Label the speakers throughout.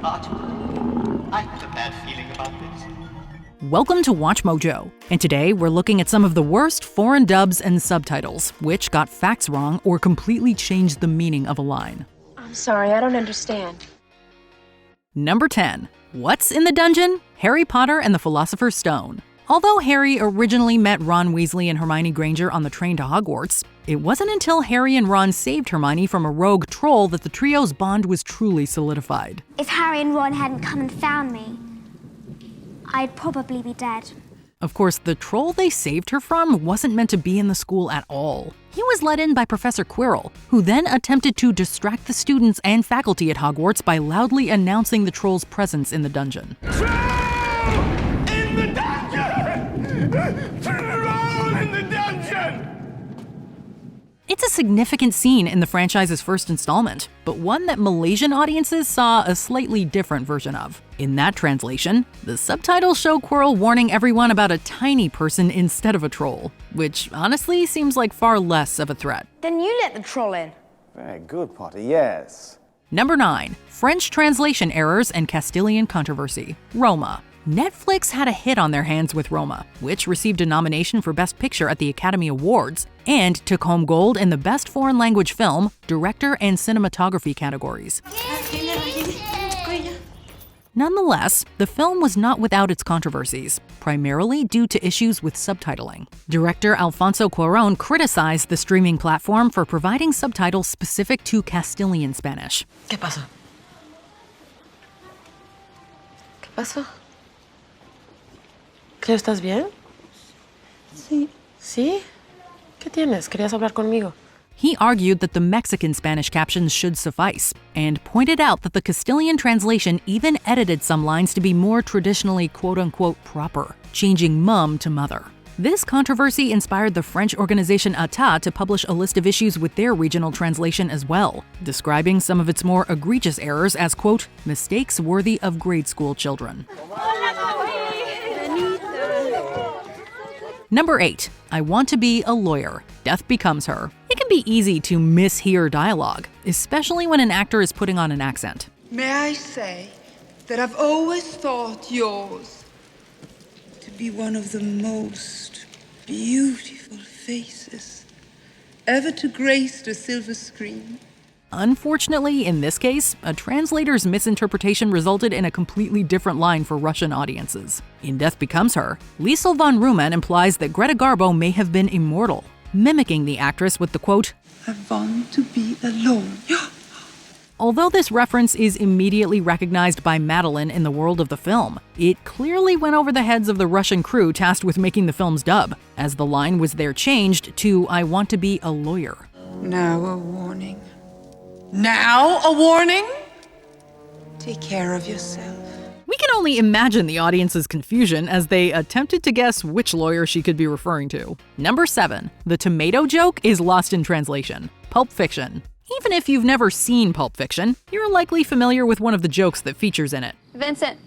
Speaker 1: But I have a bad feeling about this.
Speaker 2: Welcome to WatchMojo, and today we're looking at some of the worst foreign dubs and subtitles, which got facts wrong or completely changed the meaning of a line.
Speaker 3: I'm sorry, I don't understand.
Speaker 2: Number 10. What's in the dungeon? Harry Potter and the Philosopher's Stone. Although Harry originally met Ron Weasley and Hermione Granger on the train to Hogwarts, it wasn't until Harry and Ron saved Hermione from a rogue troll that the trio's bond was truly solidified.
Speaker 4: If Harry and Ron hadn't come and found me, I'd probably be dead.
Speaker 2: Of course, the troll they saved her from wasn't meant to be in the school at all. He was let in by Professor Quirrell, who then attempted to distract the students and faculty at Hogwarts by loudly announcing the troll's presence in the dungeon.
Speaker 5: Troll in the dungeon! Troll in the dungeon!
Speaker 2: It's a significant scene in the franchise's first installment, but one that Malaysian audiences saw a slightly different version of. In that translation, the subtitles show Quirrell warning everyone about a tiny person instead of a troll, which honestly seems like far less of a threat.
Speaker 6: Then you let the troll in.
Speaker 7: Very good, Potter, yes.
Speaker 2: Number 9. French translation errors and Castilian controversy. Roma. Netflix had a hit on their hands with Roma, which received a nomination for Best Picture at the Academy Awards and took home gold in the Best Foreign Language Film, Director, and Cinematography categories. Nonetheless, the film was not without its controversies, primarily due to issues with subtitling. Director Alfonso Cuarón criticized the streaming platform for providing subtitles specific to Castilian Spanish.
Speaker 3: ¿Qué pasa? ¿Qué pasó? Cleo, ¿estás bien? Sí. ¿Sí? ¿Qué tienes? ¿Querías hablar conmigo?
Speaker 2: He argued that the Mexican Spanish captions should suffice, and pointed out that the Castilian translation even edited some lines to be more traditionally quote-unquote proper, changing mum to mother. This controversy inspired the French organization ATA to publish a list of issues with their regional translation as well, describing some of its more egregious errors as, quote, mistakes worthy of grade school children. Number 8. I Want to Be a Lawyer. Death Becomes Her. It can be easy to mishear dialogue, especially when an actor is putting on an accent.
Speaker 8: May I say that I've always thought yours to be one of the most beautiful faces ever to grace the silver screen.
Speaker 2: Unfortunately, in this case, a translator's misinterpretation resulted in a completely different line for Russian audiences. In Death Becomes Her, Liesl von Ruman implies that Greta Garbo may have been immortal, mimicking the actress with the quote,
Speaker 8: I want to be alone.
Speaker 2: Although this reference is immediately recognized by Madeline in the world of the film, it clearly went over the heads of the Russian crew tasked with making the film's dub, as the line was there changed to I want to be a lawyer.
Speaker 8: Now a warning. Now a warning? Take care of yourself.
Speaker 2: We can only imagine the audience's confusion as they attempted to guess which lawyer she could be referring to. Number 7. The tomato joke is lost in translation. Pulp Fiction. Even if you've never seen Pulp Fiction, you're likely familiar with one of the jokes that features in it.
Speaker 4: Vincent,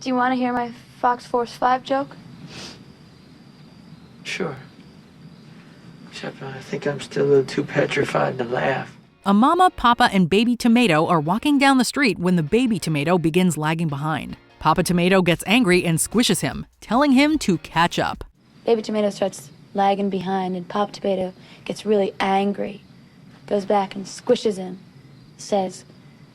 Speaker 4: do you want to hear my Fox Force 5 joke?
Speaker 9: Sure. Except I think I'm still a little too petrified to laugh.
Speaker 2: A mama, papa, and baby tomato are walking down the street when the baby tomato begins lagging behind. Papa Tomato gets angry and squishes him, telling him to catch up.
Speaker 4: Baby Tomato starts lagging behind, and Pop Tomato gets really angry, goes back and squishes him, says,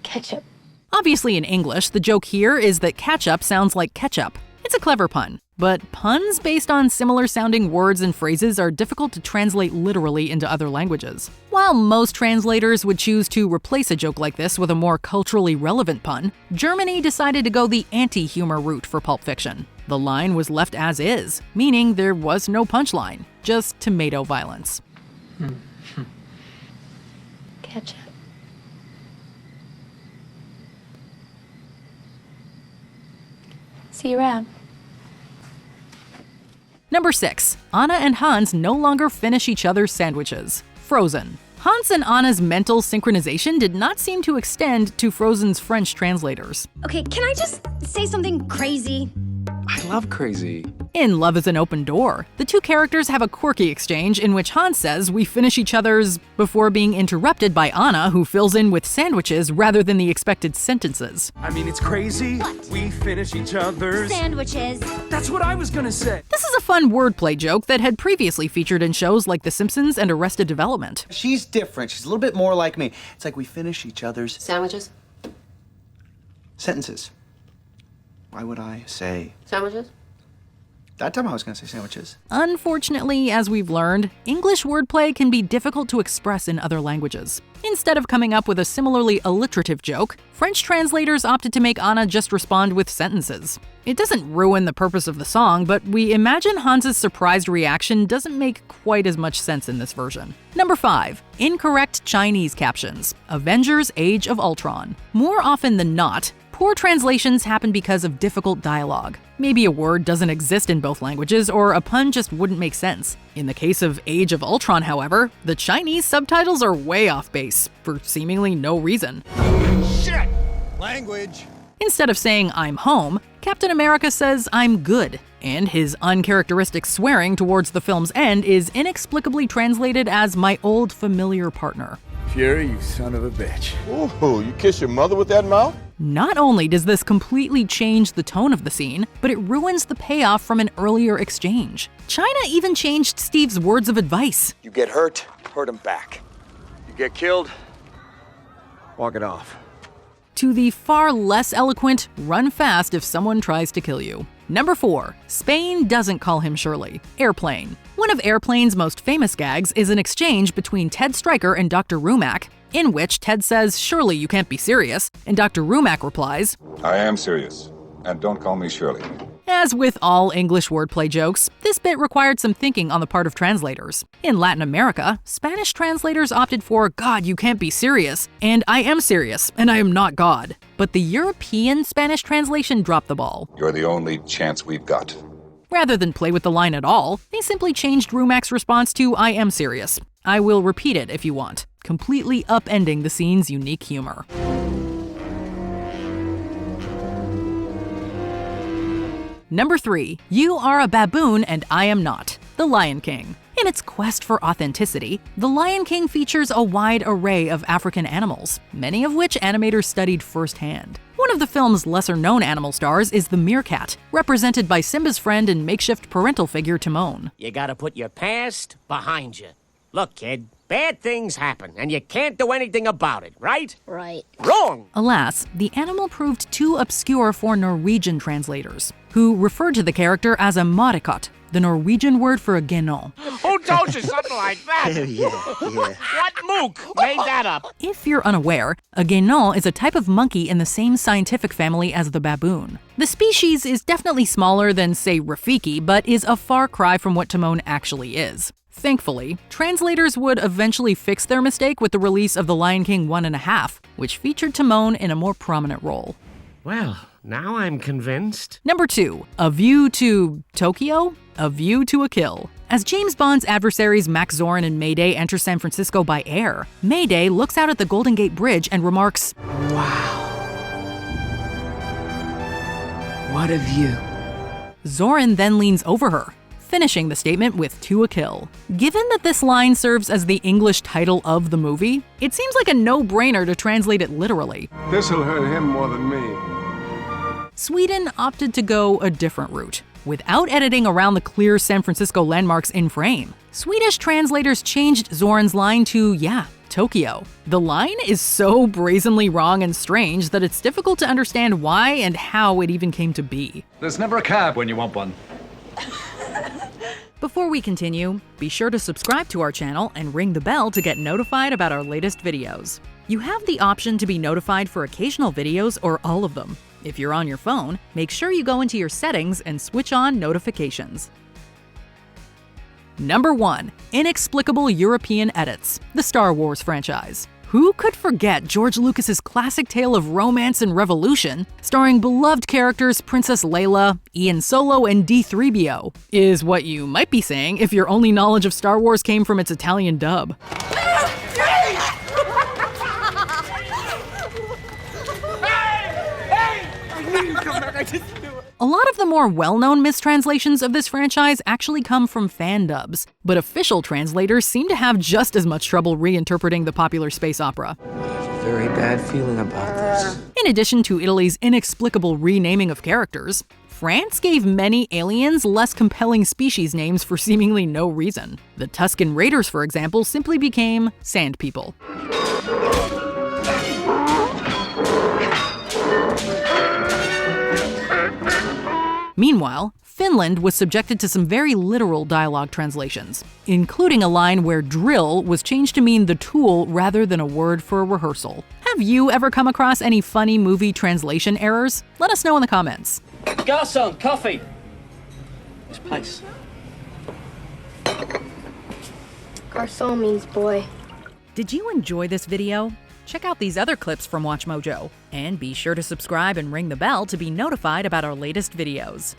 Speaker 4: ketchup.
Speaker 2: Obviously in English, the joke here is that catch-up sounds like ketchup. It's a clever pun, but puns based on similar sounding words and phrases are difficult to translate literally into other languages. While most translators would choose to replace a joke like this with a more culturally relevant pun, Germany decided to go the anti-humor route for Pulp Fiction. The line was left as is, meaning there was no punchline, just tomato violence.
Speaker 4: Ketchup. See you around.
Speaker 2: Number 6. Anna and Hans no longer finish each other's sandwiches. Frozen. Hans and Anna's mental synchronization did not seem to extend to Frozen's French translators.
Speaker 10: Okay, can I just say something crazy?
Speaker 6: I love crazy.
Speaker 2: In Love is an Open Door, the two characters have a quirky exchange in which Hans says we finish each other's before being interrupted by Anna, who fills in with sandwiches rather than the expected sentences.
Speaker 6: I mean, it's crazy.
Speaker 10: What?
Speaker 6: We finish each other's
Speaker 10: Sandwiches.
Speaker 6: That's what I was gonna say.
Speaker 2: This is a fun wordplay joke that had previously featured in shows like The Simpsons and Arrested Development.
Speaker 11: She's different. She's a little bit more like me. It's like we finish each other's
Speaker 3: Sandwiches?
Speaker 11: sentences. Why would I say?
Speaker 3: Sandwiches?
Speaker 11: That time I was going to say sandwiches.
Speaker 2: Unfortunately, as we've learned, English wordplay can be difficult to express in other languages. Instead of coming up with a similarly alliterative joke, French translators opted to make Anna just respond with sentences. It doesn't ruin the purpose of the song, but we imagine Hans's surprised reaction doesn't make quite as much sense in this version. Number 5. Incorrect Chinese captions. Avengers: Age of Ultron. More often than not, poor translations happen because of difficult dialogue. Maybe a word doesn't exist in both languages, or a pun just wouldn't make sense. In the case of Age of Ultron, however, the Chinese subtitles are way off base, for seemingly no reason.
Speaker 5: Shit! Language.
Speaker 2: Instead of saying I'm home, Captain America says I'm good, and his uncharacteristic swearing towards the film's end is inexplicably translated as my old familiar partner.
Speaker 5: Fury, you son of a bitch.
Speaker 12: Ooh, you kiss your mother with that mouth?
Speaker 2: Not only does this completely change the tone of the scene, but it ruins the payoff from an earlier exchange. China even changed Steve's words of advice.
Speaker 12: You get hurt, hurt him back. You get killed, walk it off.
Speaker 2: To the far less eloquent, run fast if someone tries to kill you. Number 4. Spain doesn't call him Shirley. Airplane. One of Airplane's most famous gags is an exchange between Ted Stryker and Dr. Rumack, in which Ted says, "Surely you can't be serious," and Dr. Rumack replies,
Speaker 13: "I am serious, and don't call me Shirley."
Speaker 2: As with all English wordplay jokes, this bit required some thinking on the part of translators. In Latin America, Spanish translators opted for "God, you can't be serious," and "I am serious, and I am not God." But the European Spanish translation dropped the ball.
Speaker 13: You're the only chance we've got.
Speaker 2: Rather than play with the line at all, they simply changed Rumack's response to "I am serious. I will repeat it if you want," completely upending the scene's unique humor. Number 3. You are a baboon and I am not. The Lion King. In its quest for authenticity, The Lion King features a wide array of African animals, many of which animators studied firsthand. One of the film's lesser-known animal stars is the meerkat, represented by Simba's friend and makeshift parental figure Timon.
Speaker 14: You gotta put your past behind you. Look, kid, bad things happen, and you can't do anything about it, right?
Speaker 10: Right.
Speaker 14: Wrong!
Speaker 2: Alas, the animal proved too obscure for Norwegian translators, who referred to the character as a marikot, the Norwegian word for a genon.
Speaker 14: Who told you something like that?
Speaker 11: Yeah.
Speaker 14: What mook made that up?
Speaker 2: If you're unaware, a genon is a type of monkey in the same scientific family as the baboon. The species is definitely smaller than, say, Rafiki, but is a far cry from what Timon actually is. Thankfully, translators would eventually fix their mistake with the release of The Lion King 1.5, which featured Timon in a more prominent role.
Speaker 14: Well, now I'm convinced.
Speaker 2: Number 2. A View to Tokyo? A View to a Kill. As James Bond's adversaries Max Zorin and Mayday enter San Francisco by air, Mayday looks out at the Golden Gate Bridge and remarks, "Wow. What a view." Zorin then leans over her, finishing the statement with "to a kill." Given that this line serves as the English title of the movie, it seems like a no-brainer to translate it literally.
Speaker 15: This'll hurt him more than me.
Speaker 2: Sweden opted to go a different route. Without editing around the clear San Francisco landmarks in frame, Swedish translators changed Zorin's line to, Tokyo. The line is so brazenly wrong and strange that it's difficult to understand why and how it even came to be.
Speaker 6: There's never a cab when you want one.
Speaker 2: Before we continue, be sure to subscribe to our channel and ring the bell to get notified about our latest videos. You have the option to be notified for occasional videos or all of them. If you're on your phone, make sure you go into your settings and switch on notifications. Number 1. Inexplicable European Edits. The Star Wars franchise. Who could forget George Lucas's classic tale of romance and revolution, starring beloved characters Princess Leia, Ian Solo, and D3PO? Is what you might be saying if your only knowledge of Star Wars came from its Italian dub.
Speaker 5: I knew you'd come back. I just knew it.
Speaker 2: A lot of the more well-known mistranslations of this franchise actually come from fan dubs, but official translators seem to have just as much trouble reinterpreting the popular space opera.
Speaker 9: I have a very bad feeling about this.
Speaker 2: In addition to Italy's inexplicable renaming of characters, France gave many aliens less compelling species names for seemingly no reason. The Tuscan Raiders, for example, simply became Sand People. Meanwhile, Finland was subjected to some very literal dialogue translations, including a line where drill was changed to mean the tool rather than a word for a rehearsal. Have you ever come across any funny movie translation errors? Let us know in the comments.
Speaker 9: Garçon, coffee! This place.
Speaker 10: Garçon means boy.
Speaker 2: Did you enjoy this video? Check out these other clips from WatchMojo, and be sure to subscribe and ring the bell to be notified about our latest videos.